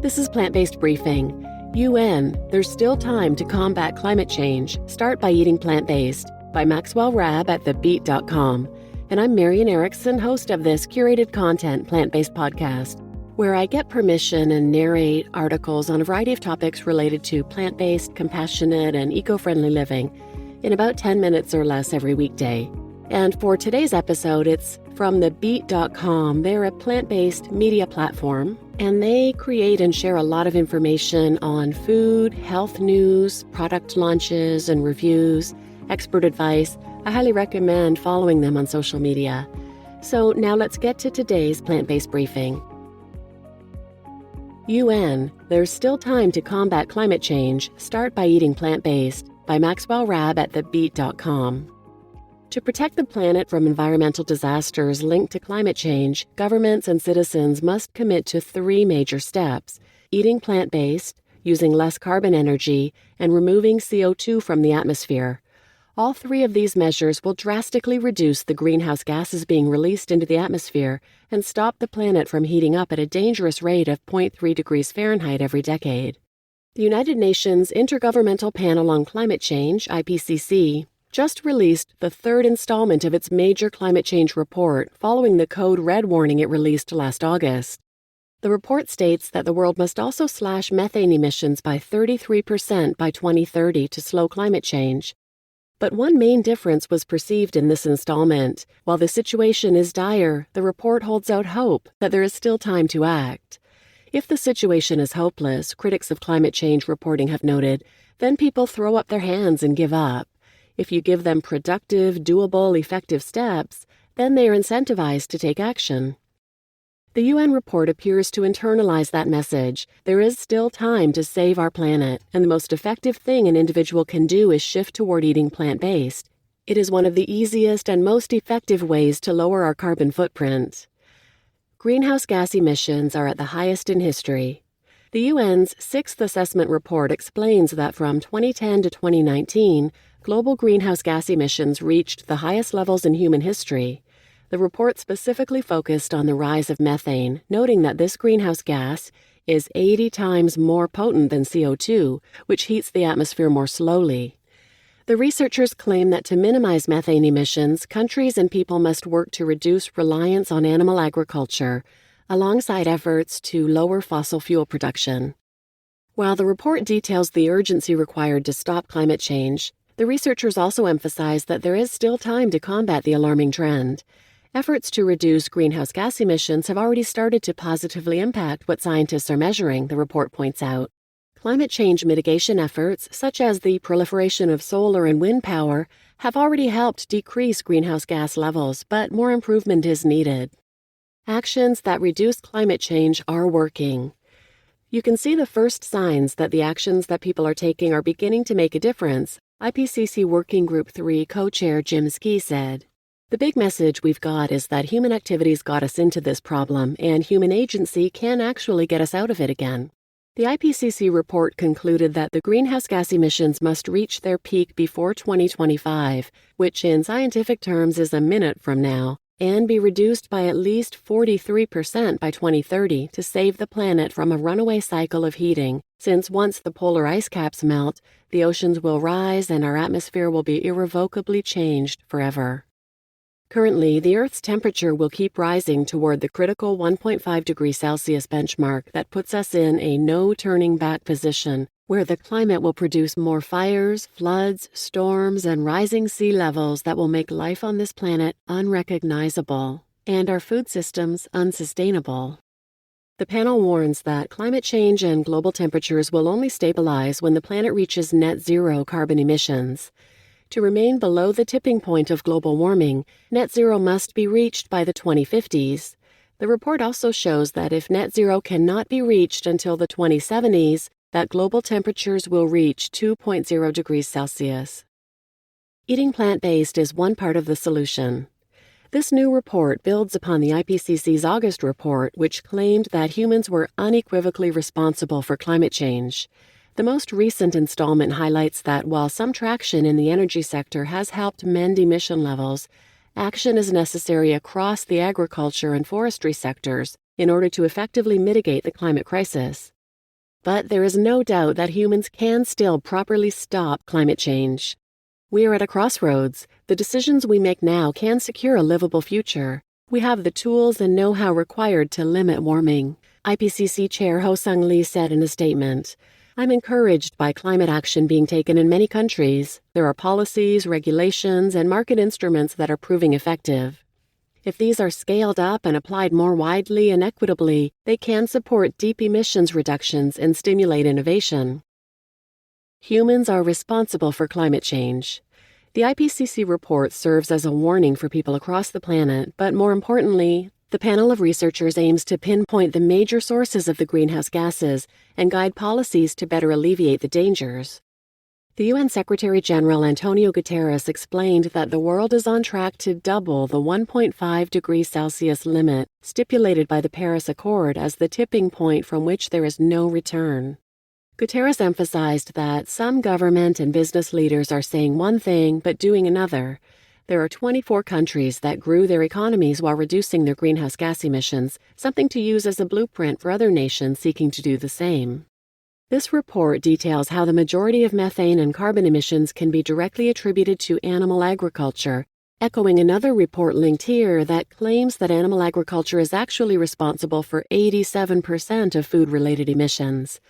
This is Plant-Based Briefing. UN, there's still time to combat climate change. Start by eating plant-based. By Maxwell Rabb at thebeet.com. And I'm Marian Erickson, host of this curated content plant-based podcast, where I get permission and narrate articles on a variety of topics related to plant-based, compassionate, and eco-friendly living in about 10 minutes or less every weekday. And for today's episode, it's from thebeet.com. They're a plant-based media platform, and they create and share a lot of information on food, health news, product launches and reviews, expert advice. I highly recommend following them on social media. So now let's get to today's plant-based briefing. UN, there's still time to combat climate change. Start by eating plant-based. By Maxwell Rabb at thebeet.com. To protect the planet from environmental disasters linked to climate change, governments and citizens must commit to 3 major steps: eating plant-based, using less carbon energy, and removing CO2 from the atmosphere. All 3 of these measures will drastically reduce the greenhouse gases being released into the atmosphere and stop the planet from heating up at a dangerous rate of 0.3 degrees Fahrenheit every decade. The United Nations Intergovernmental Panel on Climate Change, IPCC, just released the 3rd installment of its major climate change report following the code red warning it released last August. The report states that the world must also slash methane emissions by 33% by 2030 to slow climate change. But one main difference was perceived in this installment. While the situation is dire, the report holds out hope that there is still time to act. If the situation is hopeless, critics of climate change reporting have noted, then people throw up their hands and give up. If you give them productive, doable, effective steps, then they are incentivized to take action. The UN report appears to internalize that message. There is still time to save our planet, and the most effective thing an individual can do is shift toward eating plant-based. It is one of the easiest and most effective ways to lower our carbon footprint. Greenhouse gas emissions are at the highest in history. The UN's 6th assessment report explains that from 2010 to 2019, global greenhouse gas emissions reached the highest levels in human history. The report specifically focused on the rise of methane, noting that this greenhouse gas is 80 times more potent than CO2, which heats the atmosphere more slowly. The researchers claim that to minimize methane emissions, countries and people must work to reduce reliance on animal agriculture, alongside efforts to lower fossil fuel production. While the report details the urgency required to stop climate change, the researchers also emphasize that there is still time to combat the alarming trend. Efforts to reduce greenhouse gas emissions have already started to positively impact what scientists are measuring, the report points out. Climate change mitigation efforts, such as the proliferation of solar and wind power, have already helped decrease greenhouse gas levels, but more improvement is needed. Actions that reduce climate change are working. You can see the first signs that the actions that people are taking are beginning to make a difference, IPCC Working Group 3 co-chair Jim Ski said. The big message we've got is that human activities got us into this problem, and human agency can actually get us out of it again. The IPCC report concluded that the greenhouse gas emissions must reach their peak before 2025, which in scientific terms is a minute from now, and be reduced by at least 43% by 2030 to save the planet from a runaway cycle of heating, since once the polar ice caps melt, the oceans will rise and our atmosphere will be irrevocably changed forever. Currently, the Earth's temperature will keep rising toward the critical 1.5 degrees Celsius benchmark that puts us in a no-turning-back position, where the climate will produce more fires, floods, storms, and rising sea levels that will make life on this planet unrecognizable, and our food systems unsustainable. The panel warns that climate change and global temperatures will only stabilize when the planet reaches net zero carbon emissions. To remain below the tipping point of global warming, net zero must be reached by the 2050s. The report also shows that if net zero cannot be reached until the 2070s, that global temperatures will reach 2.0 degrees Celsius. Eating plant-based is one part of the solution. This new report builds upon the IPCC's August report, which claimed that humans were unequivocally responsible for climate change. The most recent installment highlights that while some traction in the energy sector has helped mend emission levels, action is necessary across the agriculture and forestry sectors in order to effectively mitigate the climate crisis. But there is no doubt that humans can still properly stop climate change. We are at a crossroads. The decisions we make now can secure a livable future. We have the tools and know-how required to limit warming, IPCC Chair Ho-Sung Lee said in a statement. I'm encouraged by climate action being taken in many countries. There are policies, regulations, and market instruments that are proving effective. If these are scaled up and applied more widely and equitably, they can support deep emissions reductions and stimulate innovation. Humans are responsible for climate change. The IPCC report serves as a warning for people across the planet, but more importantly, the panel of researchers aims to pinpoint the major sources of the greenhouse gases and guide policies to better alleviate the dangers. The UN Secretary-General Antonio Guterres explained that the world is on track to double the 1.5 degrees Celsius limit stipulated by the Paris Accord as the tipping point from which there is no return. Guterres emphasized that some government and business leaders are saying one thing but doing another. There are 24 countries that grew their economies while reducing their greenhouse gas emissions, something to use as a blueprint for other nations seeking to do the same. This report details how the majority of methane and carbon emissions can be directly attributed to animal agriculture, echoing another report linked here that claims that animal agriculture is actually responsible for 87% of food-related emissions.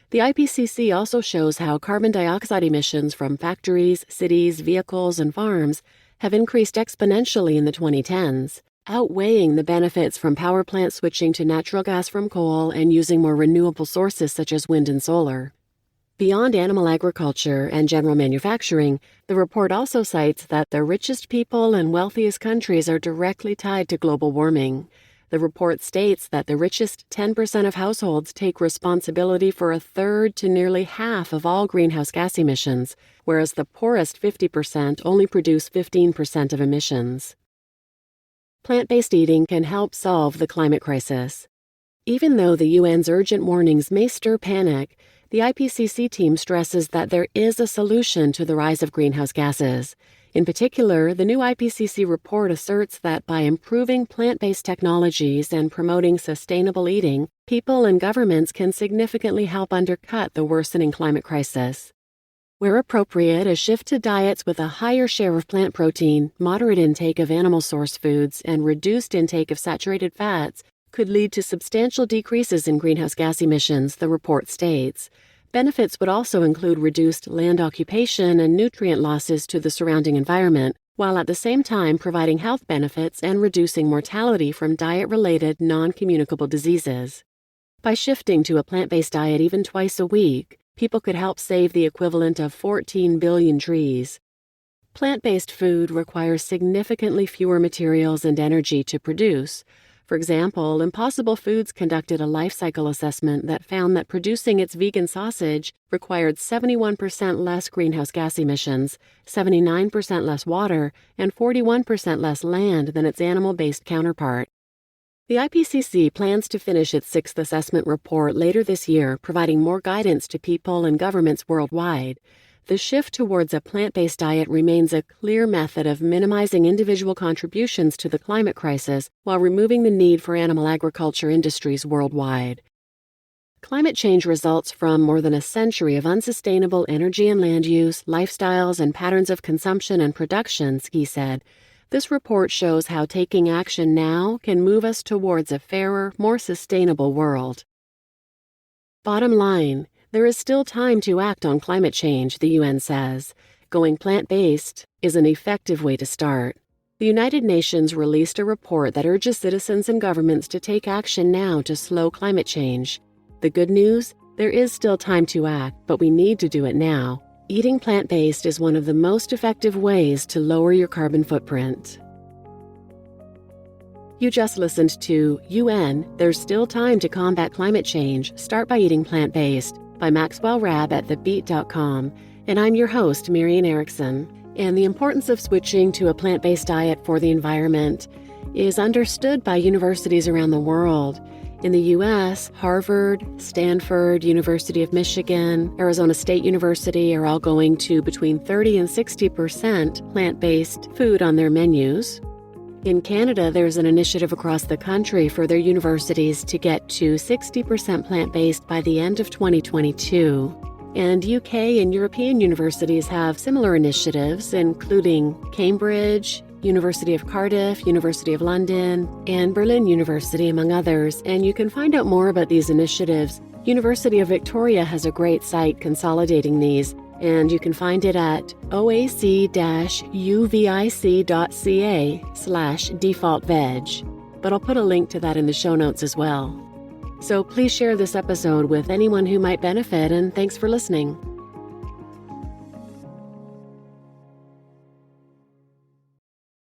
The IPCC also shows how carbon dioxide emissions from factories, cities, vehicles, and farms have increased exponentially in the 2010s, outweighing the benefits from power plant switching to natural gas from coal and using more renewable sources such as wind and solar. Beyond animal agriculture and general manufacturing, the report also cites that the richest people and wealthiest countries are directly tied to global warming. The report states that the richest 10% of households take responsibility for a third to nearly half of all greenhouse gas emissions, whereas the poorest 50% only produce 15% of emissions. Plant-based eating can help solve the climate crisis. Even though the UN's urgent warnings may stir panic, the IPCC team stresses that there is a solution to the rise of greenhouse gases. In particular, the new IPCC report asserts that by improving plant-based technologies and promoting sustainable eating, people and governments can significantly help undercut the worsening climate crisis. Where appropriate, a shift to diets with a higher share of plant protein, moderate intake of animal source foods, and reduced intake of saturated fats could lead to substantial decreases in greenhouse gas emissions, the report states. Benefits would also include reduced land occupation and nutrient losses to the surrounding environment, while at the same time providing health benefits and reducing mortality from diet-related non-communicable diseases. By shifting to a plant-based diet even twice a week, people could help save the equivalent of 14 billion trees. Plant-based food requires significantly fewer materials and energy to produce. For example, Impossible Foods conducted a life cycle assessment that found that producing its vegan sausage required 71% less greenhouse gas emissions, 79% less water, and 41% less land than its animal-based counterpart. The IPCC plans to finish its sixth assessment report later this year, providing more guidance to people and governments worldwide. The shift towards a plant-based diet remains a clear method of minimizing individual contributions to the climate crisis while removing the need for animal agriculture industries worldwide. Climate change results from more than a century of unsustainable energy and land use, lifestyles, and patterns of consumption and production, he said. This report shows how taking action now can move us towards a fairer, more sustainable world. Bottom line, there is still time to act on climate change, the UN says. Going plant-based is an effective way to start. The United Nations released a report that urges citizens and governments to take action now to slow climate change. The good news? There is still time to act, but we need to do it now. Eating plant-based is one of the most effective ways to lower your carbon footprint. You just listened to UN, There's Still Time to Combat Climate Change, Start by Eating Plant-Based, by Maxwell Rabb at thebeet.com, and I'm your host, Marian Erickson. And the importance of switching to a plant-based diet for the environment is understood by universities around the world. In the U.S., Harvard, Stanford, University of Michigan, Arizona State University are all going to between 30 and 60% plant-based food on their menus. In Canada, there's an initiative across the country for their universities to get to 60% plant-based by the end of 2022. And UK and European universities have similar initiatives, including Cambridge, University of Cardiff, University of London, and Berlin University, among others. And you can find out more about these initiatives. University of Victoria has a great site consolidating these, and you can find it at oac-uvic.ca/defaultveg. But I'll put a link to that in the show notes as well. So please share this episode with anyone who might benefit, and thanks for listening.